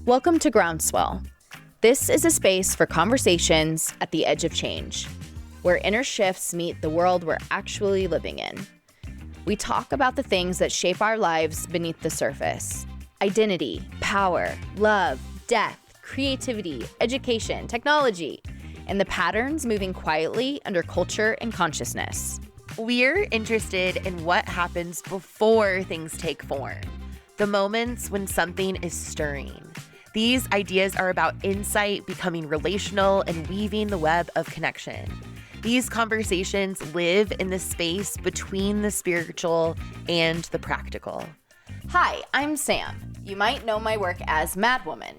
Welcome to Groundswell. This is a space for conversations at the edge of change, where inner shifts meet the world we're actually living in. We talk about the things that shape our lives beneath the surface: identity, power, love, death, creativity, education, technology, and the patterns moving quietly under culture and consciousness. We're interested in what happens before things take form, the moments when something is stirring. These ideas are about insight, becoming relational, and weaving the web of connection. These conversations live in the space between the spiritual and the practical. Hi, I'm Sam. You might know my work as Madwoman.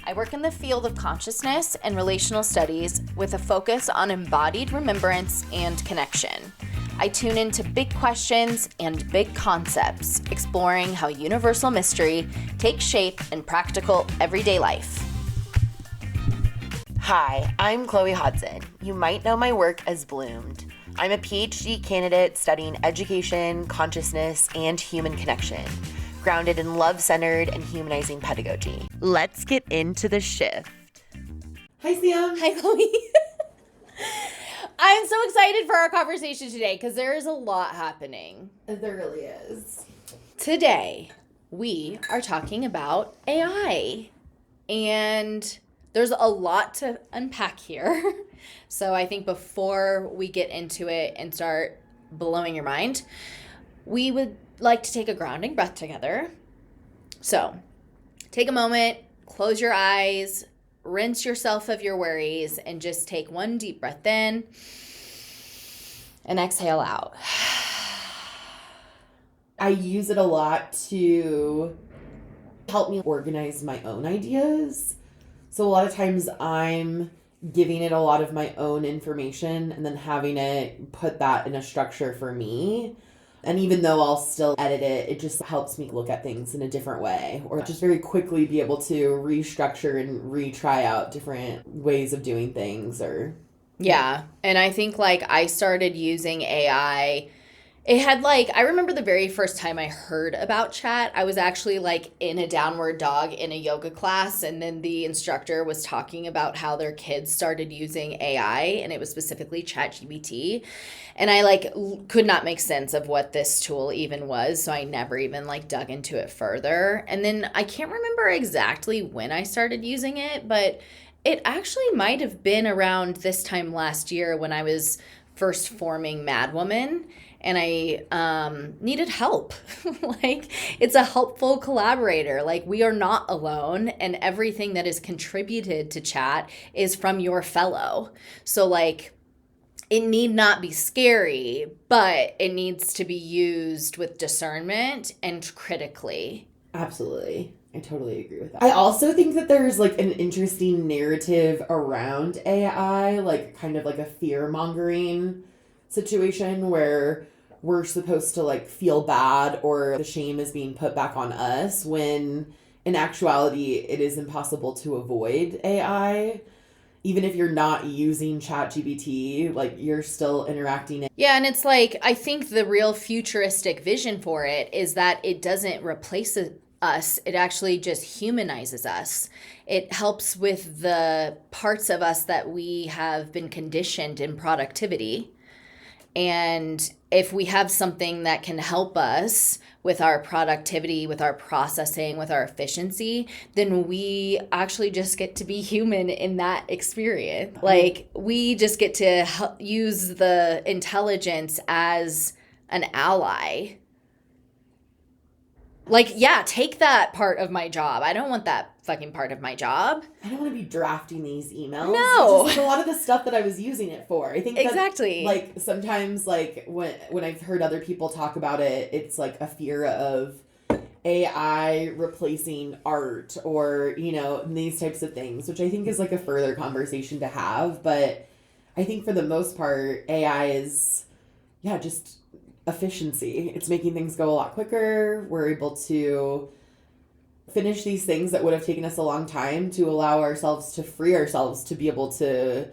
I work in the field of consciousness and relational studies with a focus on embodied remembrance and connection. I tune into big questions and big concepts, exploring how universal mystery takes shape in practical everyday life. Hi, I'm Chloe Hodson. You might know my work as Bloomed. I'm a PhD candidate studying education, consciousness, and human connection, grounded in love-centered and humanizing pedagogy. Let's get into the shift. Hi, Sam. Hi, Chloe. I'm so excited for our conversation today because there is a lot happening. There really is. Today, we are talking about AI. And there's a lot to unpack here. So I think before we get into it and start blowing your mind, we would like to take a grounding breath together. So take a moment, close your eyes, rinse yourself of your worries, and just take one deep breath in and exhale out. I use it a lot to help me organize my own ideas. So a lot of times I'm giving it a lot of my own information and then having it put that in a structure for me. And even though I'll still edit it, it just helps me look at things in a different way, or just very quickly be able to restructure and retry out different ways of doing things. Yeah. And I think I started using AI. It had I remember the very first time I heard about chat, I was actually in a downward dog in a yoga class, and then the instructor was talking about how their kids started using AI, and it was specifically ChatGPT. And I could not make sense of what this tool even was, so I never even dug into it further. And then I can't remember exactly when I started using it, but it actually might have been around this time last year when I was first forming Madwoman. And I needed help. It's a helpful collaborator. We are not alone, and everything that is contributed to chat is from your fellow. So, it need not be scary, but it needs to be used with discernment and critically. Absolutely. I totally agree with that. I also think that there's an interesting narrative around AI, kind of a fear-mongering situation where we're supposed to feel bad, or the shame is being put back on us, when in actuality it is impossible to avoid AI. Even if you're not using ChatGPT, you're still interacting. Yeah, and it's I think the real futuristic vision for it is that it doesn't replace us. It actually just humanizes us. It helps with the parts of us that we have been conditioned in productivity. And if we have something that can help us with our productivity, with our processing, with our efficiency, then we actually just get to be human in that experience. We just get to use the intelligence as an ally. Take that part of my job. I don't want that fucking part of my job. I don't want to be drafting these emails. No. Which is a lot of the stuff that I was using it for. I think that, exactly. Sometimes, when I've heard other people talk about it, it's a fear of AI replacing art, or, these types of things, which I think is a further conversation to have. But I think for the most part, AI is, just efficiency. It's making things go a lot quicker. We're able to finish these things that would have taken us a long time, to allow ourselves to free ourselves to be able to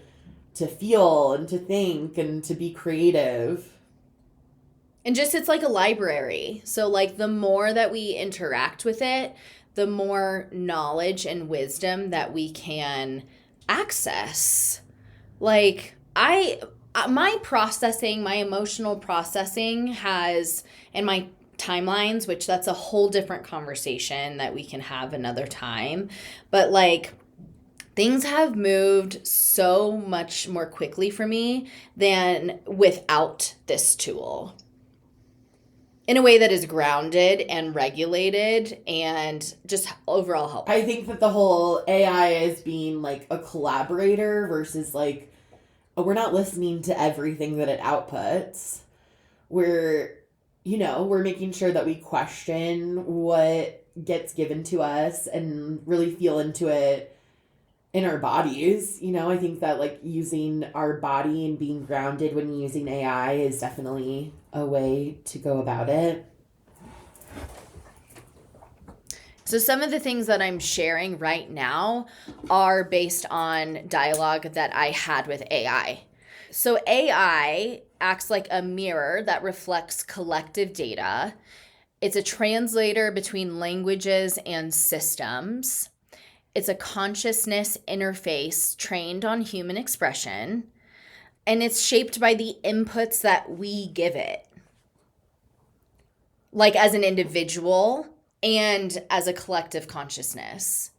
feel and to think and to be creative. And just it's like a library. So the more that we interact with it, the more knowledge and wisdom that we can access. Like, my processing, my emotional processing has, and my timelines, which that's a whole different conversation that we can have another time. But like, things have moved so much more quickly for me than without this tool, in a way that is grounded and regulated and just overall helpful. I think that the whole AI as being like a collaborator versus like, we're not listening to everything that it outputs. We're making sure that we question what gets given to us and really feel into it in our bodies. I think that like using our body and being grounded when using AI is definitely a way to go about it. So some of the things that I'm sharing right now are based on dialogue that I had with AI. So AI acts like a mirror that reflects collective data. It's a translator between languages and systems. It's a consciousness interface trained on human expression. And it's shaped by the inputs that we give it, like as an individual and as a collective consciousness.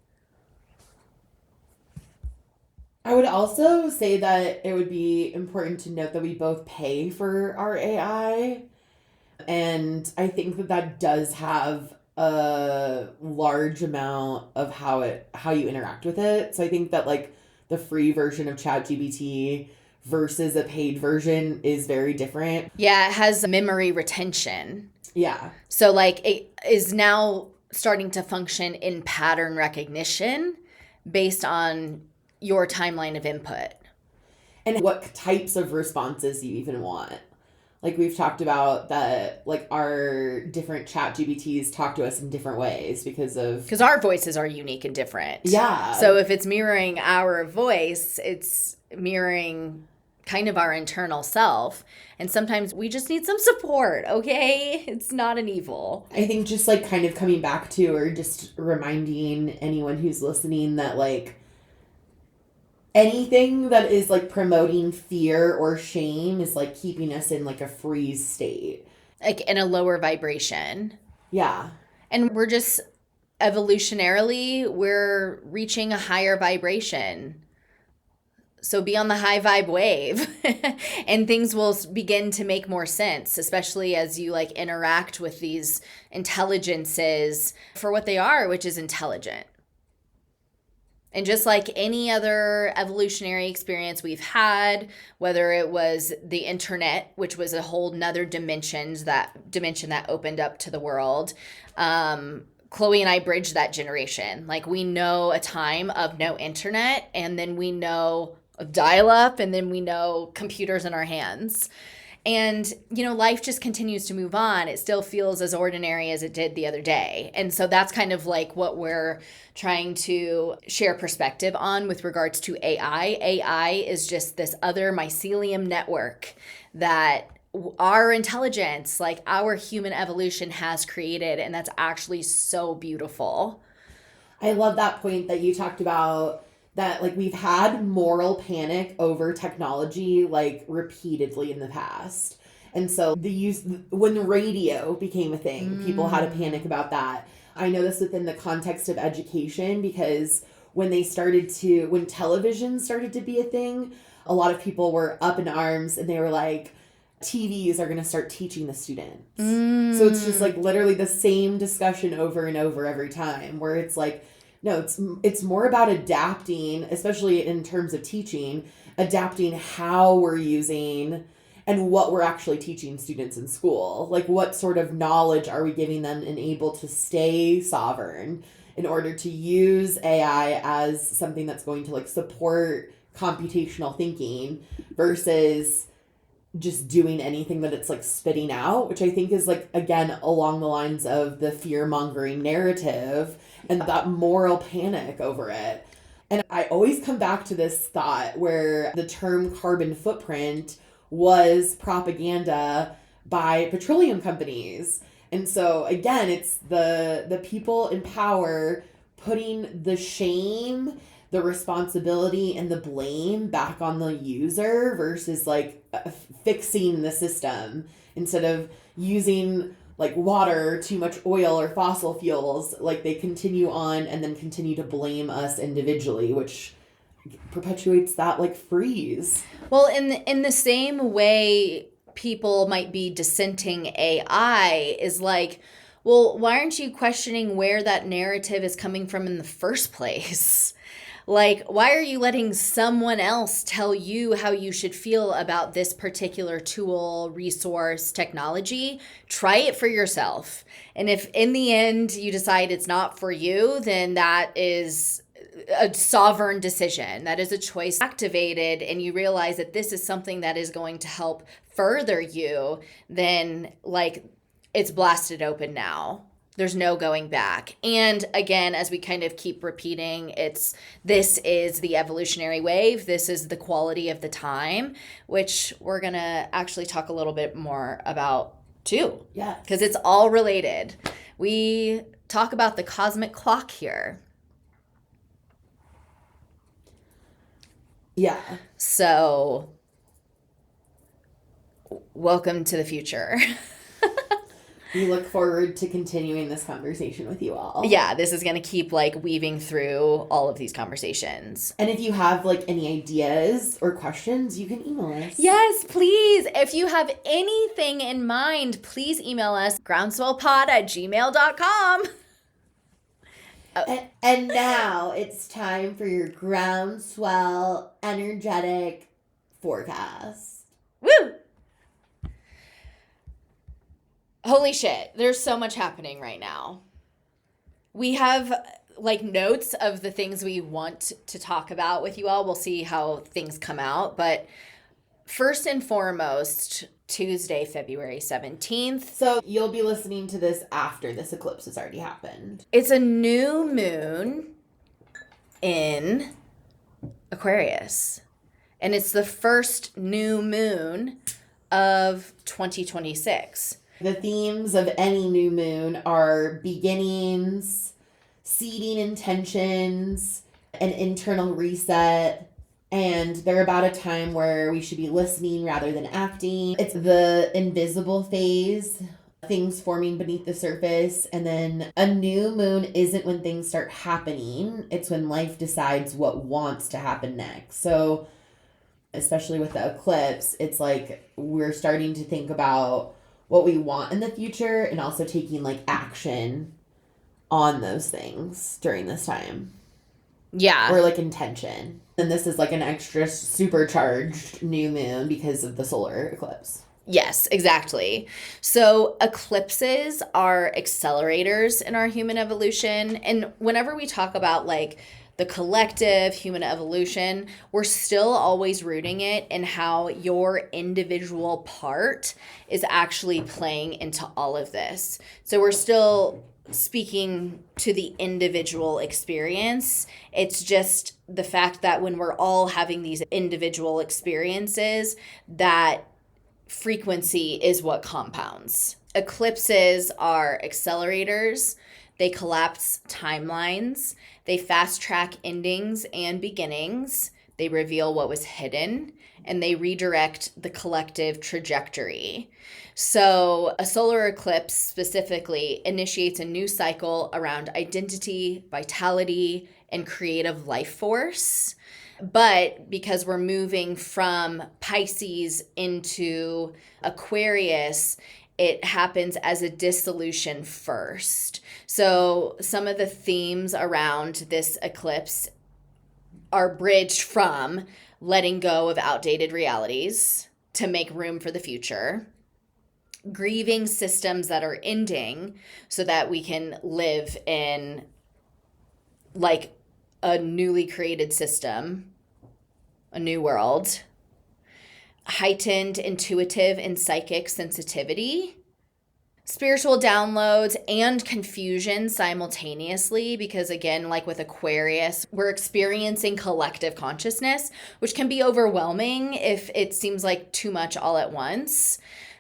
I would also say that it would be important to note that we both pay for our AI. And I think that does have a large amount of how you interact with it. So I think that like the free version of ChatGPT versus a paid version is very different. Yeah, it has memory retention. Yeah. So like it is now starting to function in pattern recognition based on your timeline of input. And what types of responses you even want. Like we've talked about that, like our different ChatGPTs talk to us in different ways because our voices are unique and different. Yeah. So if it's mirroring our voice, it's mirroring kind of our internal self. And sometimes we just need some support, okay? It's not an evil. I think just like kind of coming back to, or just reminding anyone who's listening that like anything that is like promoting fear or shame is like keeping us in like a freeze state. Like in a lower vibration. Yeah. And we're just evolutionarily, we're reaching a higher vibration. So be on the high vibe wave and things will begin to make more sense, especially as you like interact with these intelligences for what they are, which is intelligent. And just like any other evolutionary experience we've had, whether it was the internet, which was a whole nother dimension that opened up to the world, Chloe and I bridged that generation. Like we know a time of no internet, and then we know dial-up, and then we know computers in our hands. And, life just continues to move on. It still feels as ordinary as it did the other day. And so that's kind of like what we're trying to share perspective on with regards to AI. AI is just this other mycelium network that our intelligence, like our human evolution has created. And that's actually so beautiful. I love that point that you talked about, that like we've had moral panic over technology like repeatedly in the past. And so when the radio became a thing, people had a panic about that. I know this within the context of education, because when television started to be a thing, a lot of people were up in arms and they were like, TVs are going to start teaching the students. So it's just like literally the same discussion over and over every time, where it's like, no, it's more about adapting, especially in terms of teaching, adapting how we're using and what we're actually teaching students in school. Like what sort of knowledge are we giving them and able to stay sovereign in order to use AI as something that's going to like support computational thinking versus just doing anything that it's like spitting out, which I think is like, again, along the lines of the fear-mongering narrative and that moral panic over it. And I always come back to this thought where the term carbon footprint was propaganda by petroleum companies. And so again, it's the people in power putting the shame, the responsibility, and the blame back on the user versus like fixing the system instead of using like water, too much oil or fossil fuels. Like they continue on and then continue to blame us individually, which perpetuates that like freeze. Well, in the same way people might be dissenting AI is like, well, why aren't you questioning where that narrative is coming from in the first place? Like, why are you letting someone else tell you how you should feel about this particular tool, resource, technology? Try it for yourself. And if in the end you decide it's not for you, then that is a sovereign decision. That is a choice activated, and you realize that this is something that is going to help further you, then like it's blasted open now. There's no going back. And again, as we kind of keep repeating, this is the evolutionary wave. This is the quality of the time, which we're going to actually talk a little bit more about too. Yeah. Because it's all related. We talk about the cosmic clock here. Yeah. So, welcome to the future. We look forward to continuing this conversation with you all. Yeah, this is going to keep like weaving through all of these conversations. And if you have like any ideas or questions, you can email us. Yes, please. If you have anything in mind, please email us groundswellpod@gmail.com. And now it's time for your groundswell energetic forecast. Woo! Holy shit, there's so much happening right now. We have like notes of the things we want to talk about with you all. We'll see how things come out. But first and foremost, Tuesday, February 17th. So you'll be listening to this after this eclipse has already happened. It's a new moon in Aquarius. And it's the first new moon of 2026. The themes of any new moon are beginnings, seeding intentions, an internal reset, and they're about a time where we should be listening rather than acting. It's the invisible phase, things forming beneath the surface, and then a new moon isn't when things start happening, it's when life decides what wants to happen next. So, especially with the eclipse, it's like we're starting to think about what we want in the future and also taking like action on those things during this time. Yeah. Or like intention. And this is like an extra supercharged new moon because of the solar eclipse. Yes, exactly. So eclipses are accelerators in our human evolution. And whenever we talk about like the collective human evolution, we're still always rooting it in how your individual part is actually playing into all of this. So we're still speaking to the individual experience. It's just the fact that when we're all having these individual experiences, that frequency is what compounds. Eclipses are accelerators. They collapse timelines. They fast track endings and beginnings. They reveal what was hidden, and they redirect the collective trajectory. So a solar eclipse specifically initiates a new cycle around identity, vitality, and creative life force. But because we're moving from Pisces into Aquarius, it happens as a dissolution first. So some of the themes around this eclipse are bridged from letting go of outdated realities to make room for the future, grieving systems that are ending so that we can live in like a newly created system, a new world, heightened intuitive and psychic sensitivity, spiritual downloads, and confusion simultaneously, because again, like with Aquarius, we're experiencing collective consciousness, which can be overwhelming if it seems like too much all at once.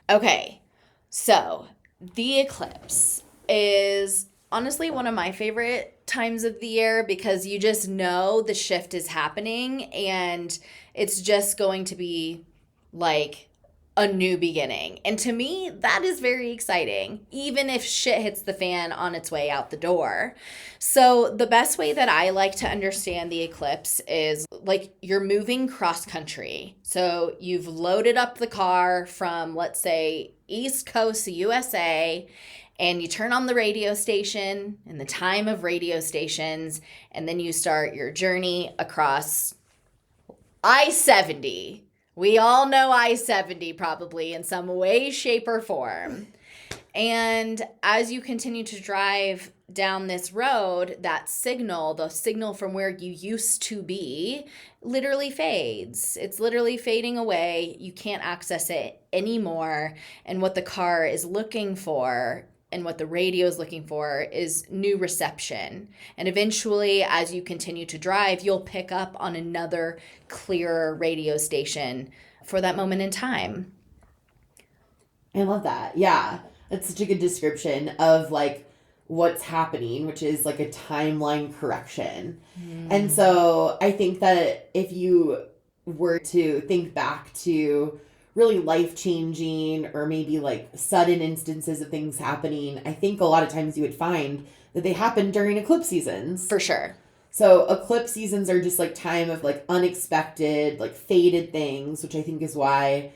Okay, so The eclipse is honestly one of my favorite times of the year because you just know the shift is happening and it's just going to be like a new beginning. And to me, that is very exciting, even if shit hits the fan on its way out the door. So, the best way that I like to understand the eclipse is like you're moving cross country. So, you've loaded up the car from, let's say, East Coast USA, and you turn on the radio station and the time of radio stations, and then you start your journey across I-70. We all know I-70 probably in some way, shape, or form. And as you continue to drive down this road, that signal, the signal from where you used to be, literally fades. It's literally fading away. You can't access it anymore. And what the car is looking for and what the radio is looking for is new reception. And eventually, as you continue to drive, you'll pick up on another clearer radio station for that moment in time. I love that. Yeah. That's such a good description of like what's happening, which is like a timeline correction. And so I think that if you were to think back to really life-changing or maybe like sudden instances of things happening, I think a lot of times you would find that they happen during eclipse seasons. For sure. So eclipse seasons are just like time of like unexpected, like faded things, which I think is why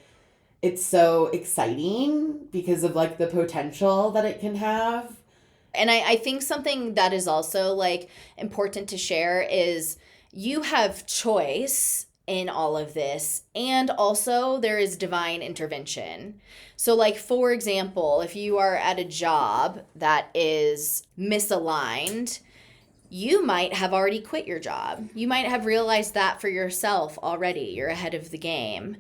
it's so exciting because of like the potential that it can have. And I think something that is also like important to share is you have choice in all of this, and also there is divine intervention. So like, for example, if you are at a job that is misaligned, you might have already quit your job. You might have realized that for yourself already. You're ahead of the game.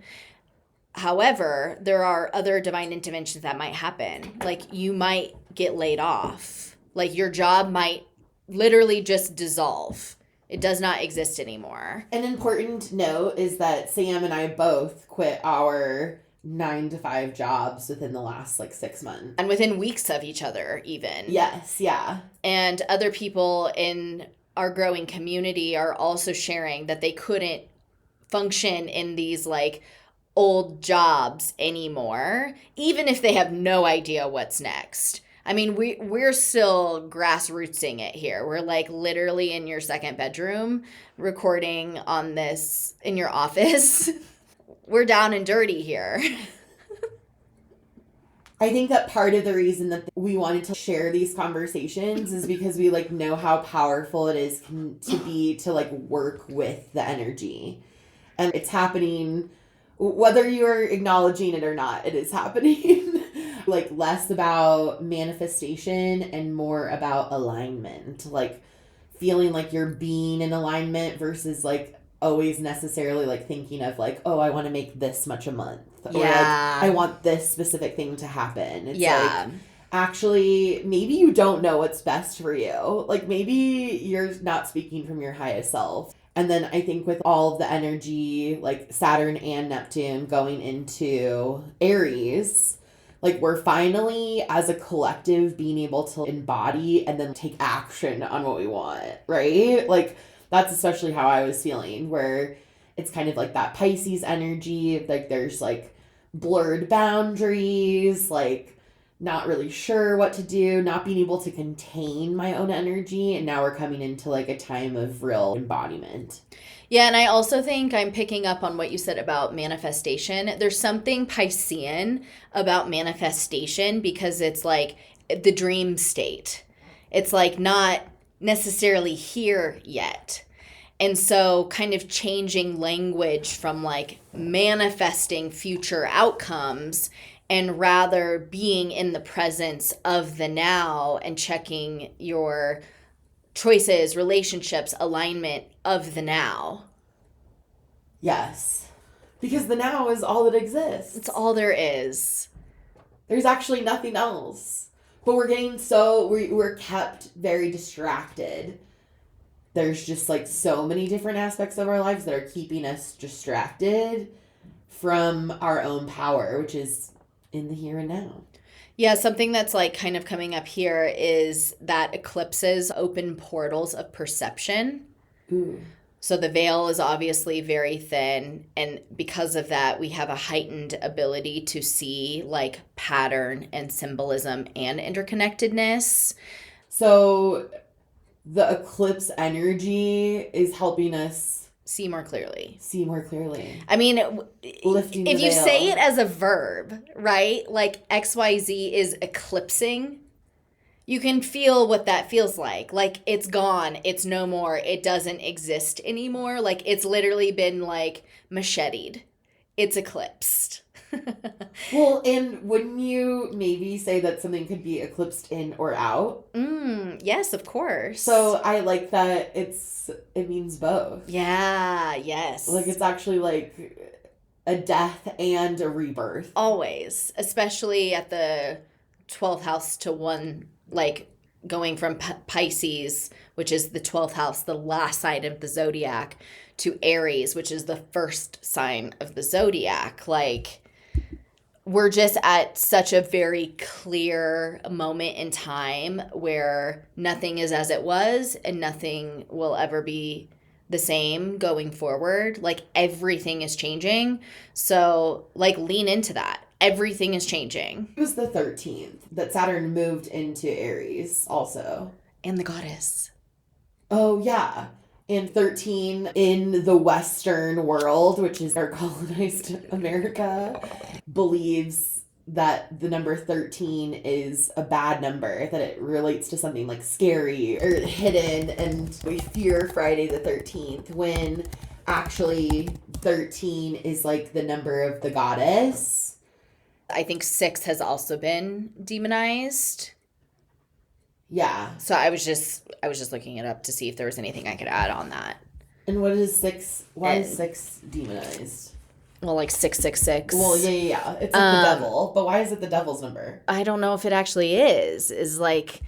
However, there are other divine interventions that might happen. Like you might get laid off. Like your job might literally just dissolve. It does not exist anymore. An important note is that Sam and I both quit our 9-to-5 jobs within the last like 6 months. And within weeks of each other, even. Yes, yeah. And other people in our growing community are also sharing that they couldn't function in these like old jobs anymore, even if they have no idea what's next. I mean, we're still grassrootsing it here. We're like literally in your second bedroom recording on this in your office. We're down and dirty here. I think that part of the reason that we wanted to share these conversations is because we like know how powerful it is to be to like work with the energy. And it's happening whether you're acknowledging it or not, it is happening. Like less about manifestation and more about alignment. Like feeling like you're being in alignment versus like always necessarily like thinking of like, oh, I want to make this much a month. Or like, I want this specific thing to happen. It's like, actually, maybe you don't know what's best for you. Like maybe you're not speaking from your highest self. And then I think with all of the energy, like Saturn and Neptune going into Aries, like we're finally, as a collective, being able to embody and then take action on what we want, right? Like that's especially how I was feeling, where it's kind of like that Pisces energy, like there's like blurred boundaries, like not really sure what to do, not being able to contain my own energy. And now we're coming into like a time of real embodiment. Yeah, and I also think I'm picking up on what you said about manifestation. There's something Piscean about manifestation because it's like the dream state. It's like not necessarily here yet. And so kind of changing language from like manifesting future outcomes and rather being in the presence of the now and checking your choices, relationships, alignment of the now. Yes. Because the now is all that exists. It's all there is. There's actually nothing else. But we're getting we're kept very distracted. There's just like so many different aspects of our lives that are keeping us distracted from our own power, which is in the here and now. Yeah, something that's like kind of coming up here is that eclipses open portals of perception. Ooh. So the veil is obviously very thin, and because of that, we have a heightened ability to see like pattern and symbolism and interconnectedness. So the eclipse energy is helping us See more clearly. see more clearly. I mean, Lifting if the you veil. say it as a verb, right? Like XYZ is eclipsing, you can feel what that feels like. Like it's gone, it's no more, it doesn't exist anymore. Like it's literally been like macheted. It's eclipsed. Well, and wouldn't you maybe say that something could be eclipsed in or out? Yes, of course. So I like that it means both. Yeah, yes. Like it's actually like a death and a rebirth. Always, especially at the 12th house to 1, like going from Pisces, which is the 12th house, the last sign of the zodiac, to Aries, which is the first sign of the zodiac. Like we're just at such a very clear moment in time where nothing is as it was and nothing will ever be the same going forward. Like everything is changing. So like lean into that. Everything is changing. It was the 13th that Saturn moved into Aries also. And the goddess. Oh, yeah. And 13 in the Western world, which is our colonized America, believes that the number 13 is a bad number, that it relates to something like scary or hidden, and we fear Friday the 13th, when actually 13 is like the number of the goddess. I think 6 has also been demonized. Yeah. So I was just looking it up to see if there was anything I could add on that. And what is 6? Why is 6 demonized? Well, like 666. Well, yeah. It's like the devil. But why is it the devil's number? I don't know if it actually is like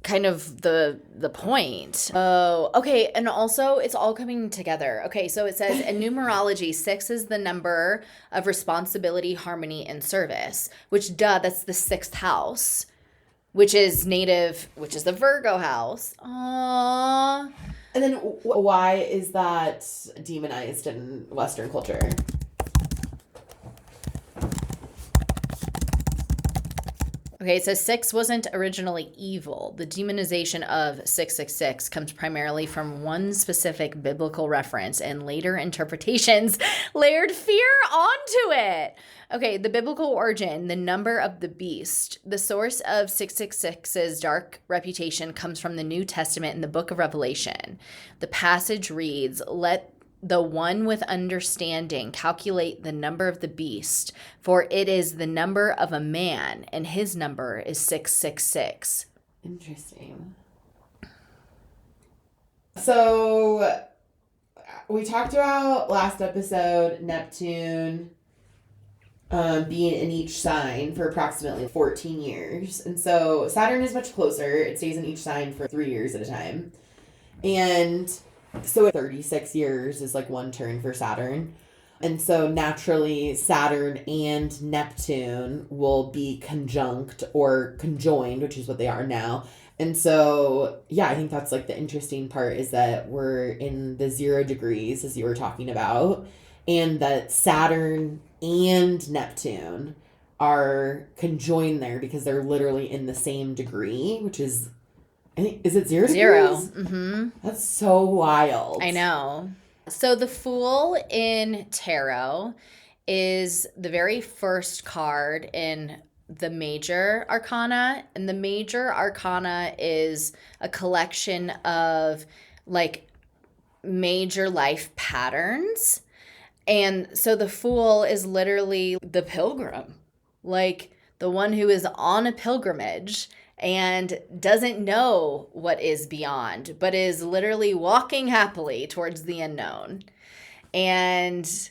kind of the point. Oh, okay. And also it's all coming together. Okay, so it says in numerology, 6 is the number of responsibility, harmony, and service, which that's the 6th house, which is the Virgo house. Aww. And then why is that demonized in Western culture? Okay, it says 6 wasn't originally evil. The demonization of 666 comes primarily from one specific biblical reference, and later interpretations layered fear onto it. Okay, the biblical origin, the number of the beast. The source of 666's dark reputation comes from the New Testament in the book of Revelation. The passage reads, "Let the one with understanding calculate the number of the beast, for it is the number of a man, and his number is 666. Interesting. So we talked about last episode Neptune being in each sign for approximately 14 years. And so Saturn is much closer. It stays in each sign for 3 years at a time. And so 36 years is like one turn for Saturn. And so naturally Saturn and Neptune will be conjunct or conjoined, which is what they are now. And so, yeah, I think that's like the interesting part, is that we're in the 0 degrees, as you were talking about, and that Saturn and Neptune are conjoined there because they're literally in the same degree, which is, I think, is it 0 degrees? 0. Mm-hmm. That's so wild. I know. So the Fool in Tarot is the very first card in the Major Arcana. And the Major Arcana is a collection of like major life patterns. And so the Fool is literally the pilgrim, like the one who is on a pilgrimage and doesn't know what is beyond, but is literally walking happily towards the unknown. And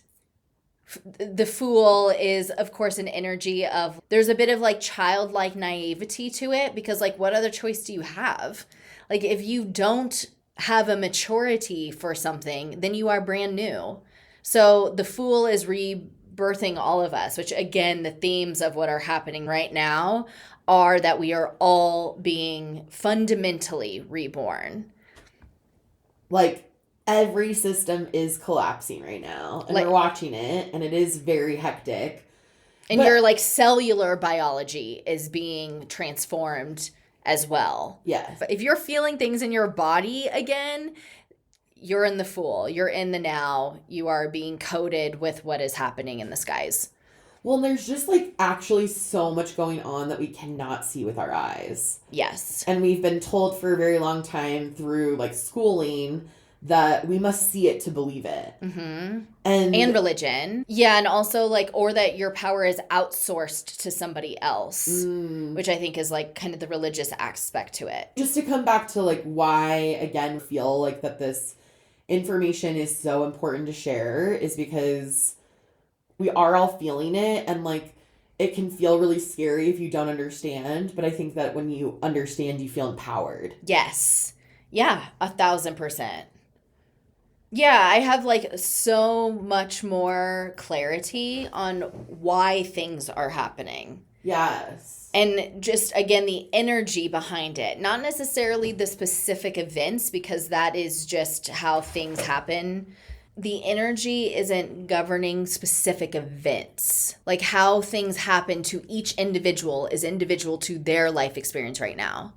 the Fool is, of course, an energy of, there's a bit of like childlike naivety to it, because like what other choice do you have? Like if you don't have a maturity for something, then you are brand new. So the Fool is birthing all of us, which again, the themes of what are happening right now are that we are all being fundamentally reborn. Like, every system is collapsing right now, and Like- we're watching it, and it is very hectic. And your like cellular biology is being transformed as well. Yes. But if you're feeling things in your body again, you're in the Fool. You're in the now. You are being coded with what is happening in the skies. Well, there's just like actually so much going on that we cannot see with our eyes. Yes. And we've been told for a very long time through like schooling that we must see it to believe it. Mm-hmm. And religion. Yeah, and also like, or that your power is outsourced to somebody else, which I think is like kind of the religious aspect to it. Just to come back to like why, again, feel like that this information is so important to share is because we are all feeling it, and like it can feel really scary if you don't understand, but I think that when you understand, you feel empowered. Yes. Yeah, 1,000%. Yeah, I have like so much more clarity on why things are happening. Yes. And just, again, the energy behind it. Not necessarily the specific events, because that is just how things happen. The energy isn't governing specific events. Like how things happen to each individual is individual to their life experience right now.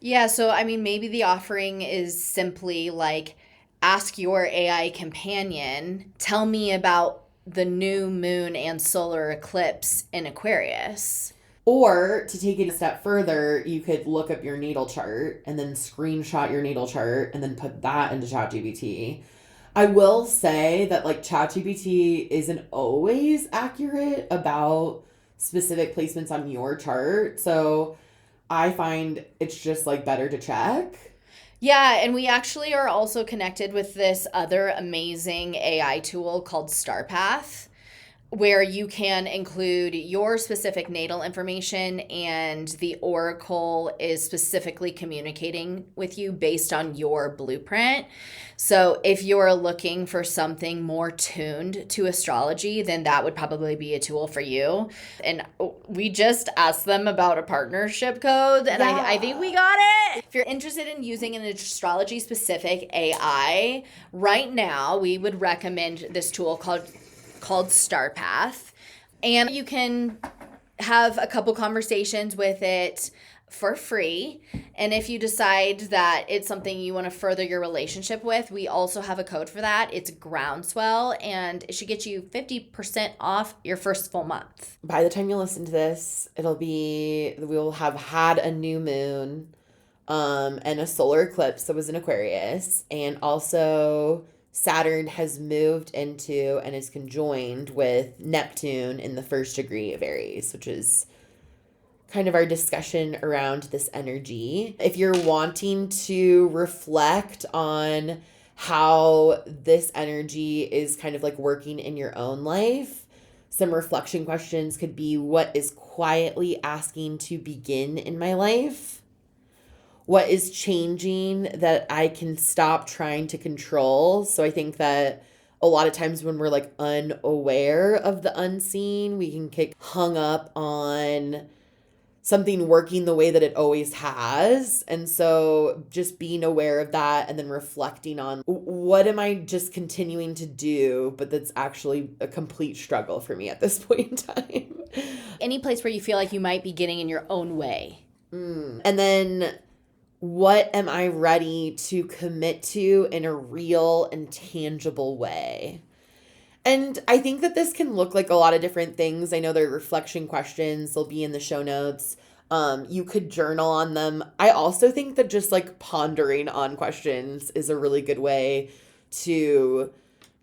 Yeah, so I mean, maybe the offering is simply like, ask your AI companion, tell me about the new moon and solar eclipse in Aquarius. Or to take it a step further, you could look up your natal chart and then screenshot your natal chart and then put that into ChatGPT. I will say that like ChatGPT isn't always accurate about specific placements on your chart. So I find it's just like better to check. Yeah, and we actually are also connected with this other amazing AI tool called StarPath, where you can include your specific natal information, and the oracle is specifically communicating with you based on your blueprint. So if you're looking for something more tuned to astrology, then that would probably be a tool for you. And we just asked them about a partnership code, and Yeah. I think we got it. If you're interested in using an astrology specific AI, right now we would recommend this tool called StarPath, and you can have a couple conversations with it for free. And if you decide that it's something you want to further your relationship with, we also have a code for that. It's Groundswell, and it should get you 50% off your first full month. By the time you listen to this, we'll have had a new moon and a solar eclipse that was in Aquarius, and also Saturn has moved into and is conjoined with Neptune in the first degree of Aries, which is kind of our discussion around this energy. If you're wanting to reflect on how this energy is kind of like working in your own life, some reflection questions could be, what is quietly asking to begin in my life? What is changing that I can stop trying to control? So I think that a lot of times when we're like unaware of the unseen, we can get hung up on something working the way that it always has. And so just being aware of that and then reflecting on, what am I just continuing to do, but that's actually a complete struggle for me at this point in time. Any place where you feel like you might be getting in your own way. And then, what am I ready to commit to in a real and tangible way? And I think that this can look like a lot of different things. I know there are reflection questions. They'll be in the show notes. You could journal on them. I also think that just like pondering on questions is a really good way to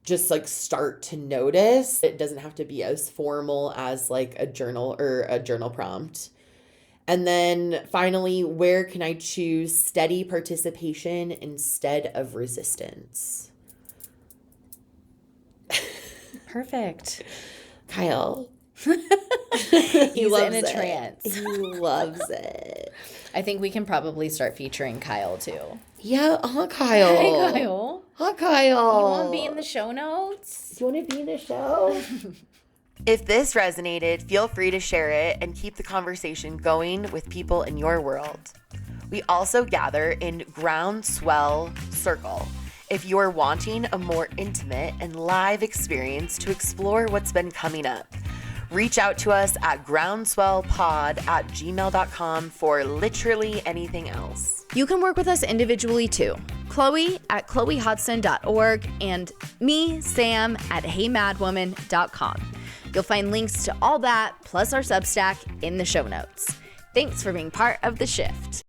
just like start to notice. It doesn't have to be as formal as like a journal or a journal prompt. And then finally, where can I choose steady participation instead of resistance? Perfect. Kyle. He's in a trance. He loves it. I think we can probably start featuring Kyle too. Yeah, Kyle. Hey, Kyle. Kyle. You want to be in the show notes? You want to be in the show? If this resonated, feel free to share it and keep the conversation going with people in your world. We also gather in Groundswell Circle if you're wanting a more intimate and live experience to explore what's been coming up. Reach out to us at groundswellpod@gmail.com for literally anything else. You can work with us individually too. Chloe at chloehodson.org and me, Sam, at heymadwoman.com. You'll find links to all that, plus our Substack, in the show notes. Thanks for being part of The Shift.